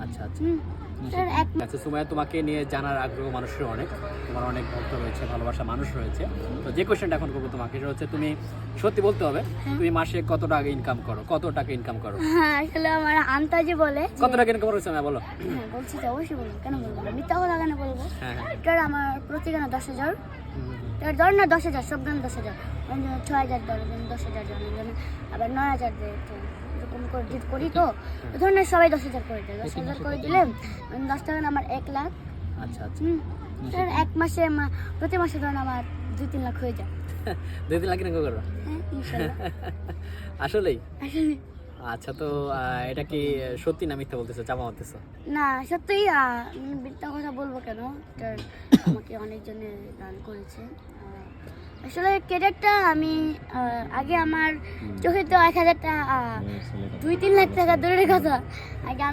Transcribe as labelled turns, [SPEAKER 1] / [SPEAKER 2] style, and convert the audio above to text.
[SPEAKER 1] আচ্ছা আচ্ছা
[SPEAKER 2] হুম, স্যার এক
[SPEAKER 1] আচ্ছা সুমাইয়া, তোমাকে নিয়ে জানার আগ্রহ মানুষের অনেক, তোমার অনেক ভক্ত রয়েছে, ভালোবাসা মানুষ রয়েছে। তো যে কোশ্চেনটা এখন করবো তোমাকে, সেটা হচ্ছে তুমি সত্যি বলতে হবে, তুমি মাসে কত টাকা ইনকাম করো, কত টাকা ইনকাম করো?
[SPEAKER 2] হ্যাঁ, আসলে আমার আন্তাজে বলে যে-
[SPEAKER 1] কত টাকা ইনকাম করো সুমাইয়া, বলো।
[SPEAKER 2] হ্যাঁ বলছি তো, অবশ্যই বলবো, কেন বলবো না, মিথ্যা কথা কেন বলবো।
[SPEAKER 1] হ্যাঁ হ্যাঁ
[SPEAKER 2] এটার আমার প্রতিদিনে 10,000, এটার ধর না 10,000, সব ধরুন 10,000, 6,000 ধরো, 10,000 ধরো, আবার 9,000 দেয়, তো এরকম করে যদি করি তো ধরুন না সবাই 10,000 করে দেয়, 10,000 করে দিলে 10 টাকা আমার 1 লাখ।
[SPEAKER 1] আচ্ছা আচ্ছা
[SPEAKER 2] স্যার এক মাসে প্রতি মাসে ধরুন আমার 2-3 লাখ হয়ে যায়।
[SPEAKER 1] 2-3 লাখ ইনকাম করো?
[SPEAKER 2] হ্যাঁ ইনশাল্লাহ।
[SPEAKER 1] আসলেই?
[SPEAKER 2] আসলে
[SPEAKER 1] আচ্ছা, তো এটা কি সত্যি না মিথ্যা বলতেছো, চাপা মারতেছো?
[SPEAKER 2] না সত্যিই মিথ্যা কথা বলবো কেন, এটার আমাকে অনেকজনে দান করেছে। আসলে ক্যারেক্টটা আমি আগে আমার চোখে তো 1,000 টাকা 2-3 লাখ টাকা দূরের কথা, আগে